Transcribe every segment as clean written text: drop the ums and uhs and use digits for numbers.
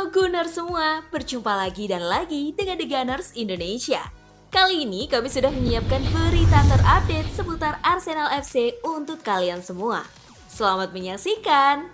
Halo Gunners semua, berjumpa lagi dan lagi dengan The Gunners Indonesia. Kali ini kami sudah menyiapkan berita terupdate seputar Arsenal FC untuk kalian semua. Selamat menyaksikan!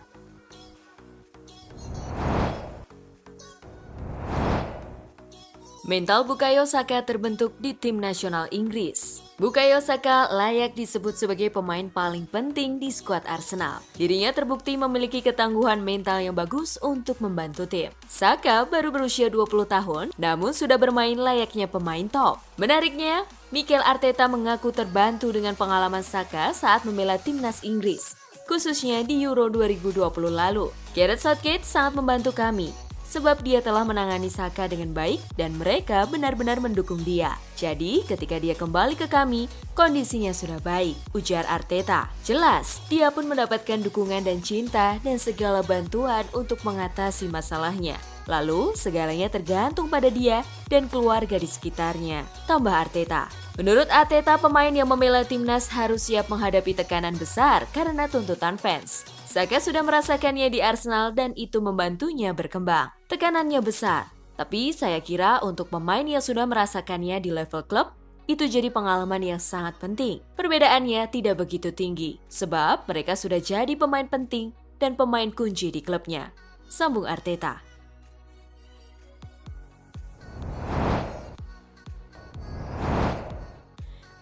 Mental Bukayo Saka terbentuk di tim nasional Inggris. Bukayo Saka layak disebut sebagai pemain paling penting di skuad Arsenal. Dirinya terbukti memiliki ketangguhan mental yang bagus untuk membantu tim. Saka baru berusia 20 tahun, namun sudah bermain layaknya pemain top. Menariknya, Mikel Arteta mengaku terbantu dengan pengalaman Saka saat membela timnas Inggris, khususnya di Euro 2020 lalu. Gareth Southgate sangat membantu kami, sebab dia telah menangani Saka dengan baik dan mereka benar-benar mendukung dia. Jadi ketika dia kembali ke kami, kondisinya sudah baik, ujar Arteta. Jelas, dia pun mendapatkan dukungan dan cinta dan segala bantuan untuk mengatasi masalahnya. Lalu, segalanya tergantung pada dia dan keluarga di sekitarnya, tambah Arteta. Menurut Arteta, pemain yang membela timnas harus siap menghadapi tekanan besar karena tuntutan fans. Saka sudah merasakannya di Arsenal dan itu membantunya berkembang. Tekanannya besar, tapi saya kira untuk pemain yang sudah merasakannya di level klub, itu jadi pengalaman yang sangat penting. Perbedaannya tidak begitu tinggi, sebab mereka sudah jadi pemain penting dan pemain kunci di klubnya, sambung Arteta.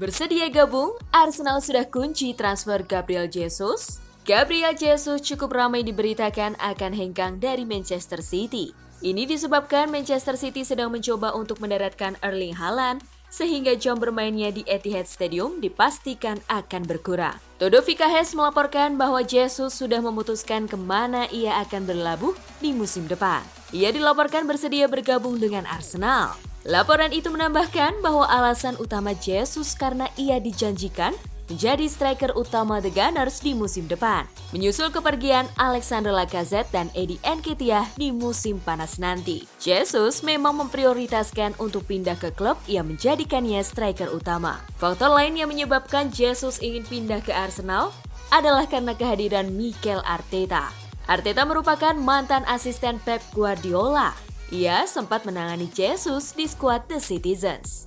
Bersedia gabung, Arsenal sudah kunci transfer Gabriel Jesus. Gabriel Jesus cukup ramai diberitakan akan hengkang dari Manchester City. Ini disebabkan Manchester City sedang mencoba untuk mendaratkan Erling Haaland, sehingga jam bermainnya di Etihad Stadium dipastikan akan berkurang. Todo Vikahes melaporkan bahwa Jesus sudah memutuskan kemana ia akan berlabuh di musim depan. Ia dilaporkan bersedia bergabung dengan Arsenal. Laporan itu menambahkan bahwa alasan utama Jesus karena ia dijanjikan menjadi striker utama The Gunners di musim depan, menyusul kepergian Alexander Lacazette dan Eddie Nketiah di musim panas nanti. Jesus memang memprioritaskan untuk pindah ke klub yang menjadikannya striker utama. Faktor lain yang menyebabkan Jesus ingin pindah ke Arsenal adalah karena kehadiran Mikel Arteta. Arteta merupakan mantan asisten Pep Guardiola. Ia sempat menangani Jesus di skuad The Citizens.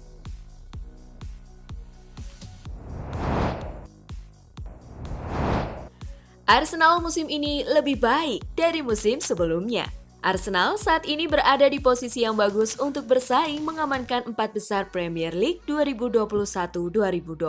Arsenal musim ini lebih baik dari musim sebelumnya. Arsenal saat ini berada di posisi yang bagus untuk bersaing mengamankan 4 besar Premier League 2021-2022.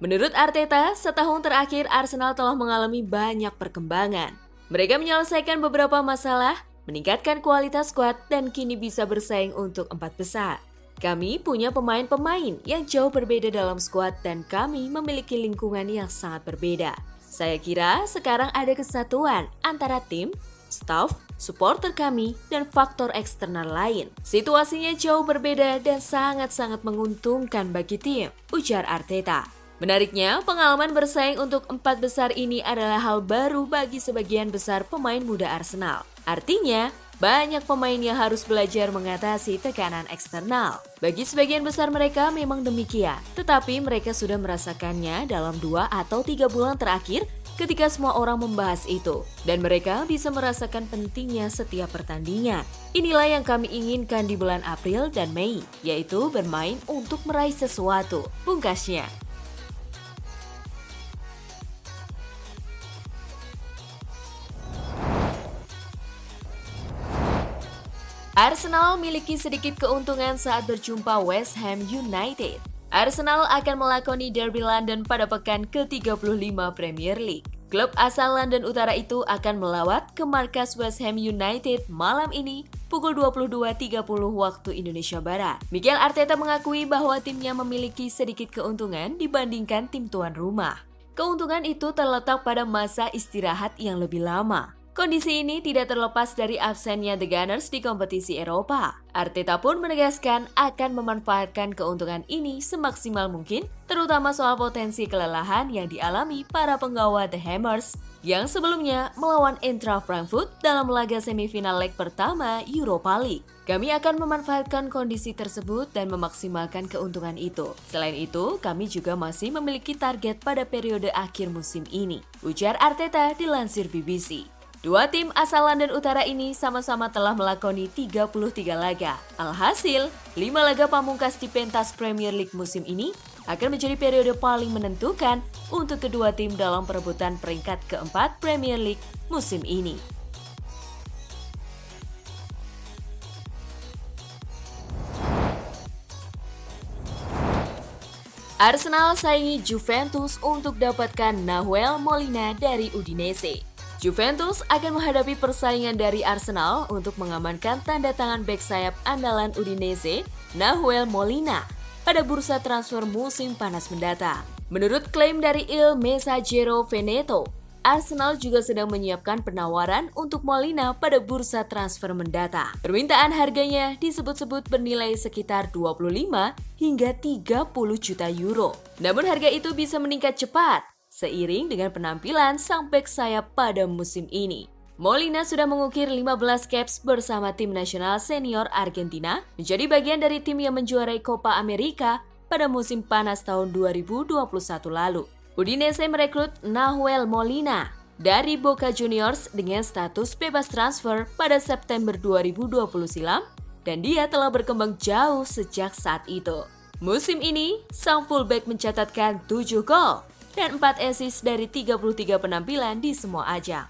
Menurut Arteta, setahun terakhir Arsenal telah mengalami banyak perkembangan. Mereka menyelesaikan beberapa masalah, meningkatkan kualitas skuad, dan kini bisa bersaing untuk 4 besar. Kami punya pemain-pemain yang jauh berbeda dalam skuad dan kami memiliki lingkungan yang sangat berbeda. Saya kira sekarang ada kesatuan antara tim, staff, supporter kami, dan faktor eksternal lain. Situasinya jauh berbeda dan sangat-sangat menguntungkan bagi tim, ujar Arteta. Menariknya, pengalaman bersaing untuk 4 besar ini adalah hal baru bagi sebagian besar pemain muda Arsenal. Artinya, banyak pemain yang harus belajar mengatasi tekanan eksternal. Bagi sebagian besar mereka memang demikian, tetapi mereka sudah merasakannya dalam 2 atau 3 bulan terakhir ketika semua orang membahas itu. Dan mereka bisa merasakan pentingnya setiap pertandingan. Inilah yang kami inginkan di bulan April dan Mei, yaitu bermain untuk meraih sesuatu, pungkasnya. Arsenal memiliki sedikit keuntungan saat berjumpa West Ham United. Arsenal akan melakoni Derby London pada pekan ke-35 Premier League. Klub asal London Utara itu akan melawat ke markas West Ham United malam ini pukul 22.30 waktu Indonesia Barat. Mikel Arteta mengakui bahwa timnya memiliki sedikit keuntungan dibandingkan tim tuan rumah. Keuntungan itu terletak pada masa istirahat yang lebih lama. Kondisi ini tidak terlepas dari absennya The Gunners di kompetisi Eropa. Arteta pun menegaskan akan memanfaatkan keuntungan ini semaksimal mungkin, terutama soal potensi kelelahan yang dialami para penggawa The Hammers yang sebelumnya melawan Eintracht Frankfurt dalam laga semifinal leg pertama Europa League. Kami akan memanfaatkan kondisi tersebut dan memaksimalkan keuntungan itu. Selain itu, kami juga masih memiliki target pada periode akhir musim ini, ujar Arteta dilansir BBC. Dua tim asal London Utara ini sama-sama telah melakoni 33 laga. Alhasil, 5 laga pamungkas di pentas Premier League musim ini akan menjadi periode paling menentukan untuk kedua tim dalam perebutan peringkat keempat Premier League musim ini. Arsenal saingi Juventus untuk dapatkan Nahuel Molina dari Udinese. Juventus akan menghadapi persaingan dari Arsenal untuk mengamankan tanda tangan bek sayap andalan Udinese, Nahuel Molina, pada bursa transfer musim panas mendatang. Menurut klaim dari Il Messaggero Veneto, Arsenal juga sedang menyiapkan penawaran untuk Molina pada bursa transfer mendatang. Permintaan harganya disebut-sebut bernilai sekitar 25 hingga 30 juta euro. Namun harga itu bisa meningkat cepat seiring dengan penampilan sang bek sayap pada musim ini. Molina sudah mengukir 15 caps bersama tim nasional senior Argentina, menjadi bagian dari tim yang menjuarai Copa America pada musim panas tahun 2021 lalu. Udinese merekrut Nahuel Molina dari Boca Juniors dengan status bebas transfer pada September 2020 silam, dan dia telah berkembang jauh sejak saat itu. Musim ini, sang fullback mencatatkan 7 gol dan 4 assist dari 33 penampilan di semua ajang.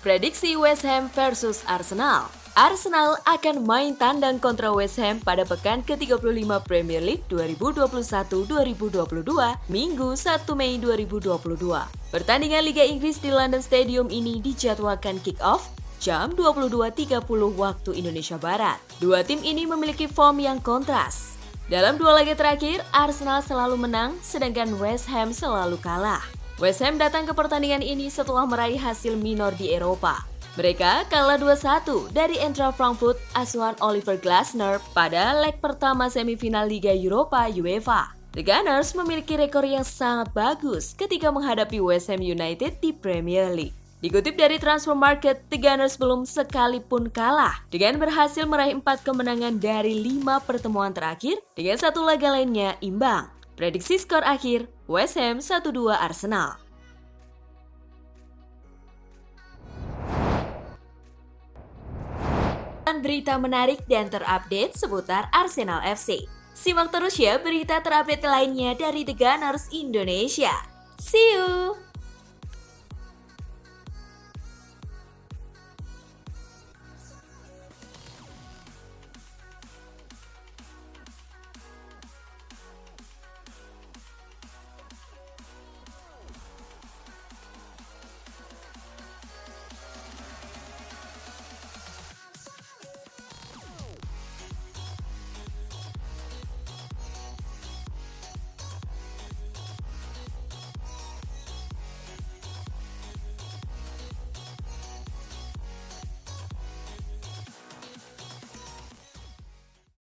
Prediksi West Ham versus Arsenal. Arsenal akan main tandang kontra West Ham pada pekan ke-35 Premier League 2021-2022, Minggu 1 Mei 2022. Pertandingan Liga Inggris di London Stadium ini dijadwalkan kick-off jam 22.30 waktu Indonesia Barat. Dua tim ini memiliki form yang kontras. Dalam dua laga terakhir, Arsenal selalu menang, sedangkan West Ham selalu kalah. West Ham datang ke pertandingan ini setelah meraih hasil minor di Eropa. Mereka kalah 2-1 dari Eintracht Frankfurt asuhan Oliver Glasner pada leg pertama semifinal Liga Eropa UEFA. The Gunners memiliki rekor yang sangat bagus ketika menghadapi West Ham United di Premier League. Dikutip dari Transfer Market, The Gunners belum sekalipun kalah dengan berhasil meraih 4 kemenangan dari 5 pertemuan terakhir dengan 1 laga lainnya imbang. Prediksi skor akhir, West Ham 1-2 Arsenal. Berita menarik dan terupdate seputar Arsenal FC. Simak terus ya berita terupdate lainnya dari The Gunners Indonesia. See you!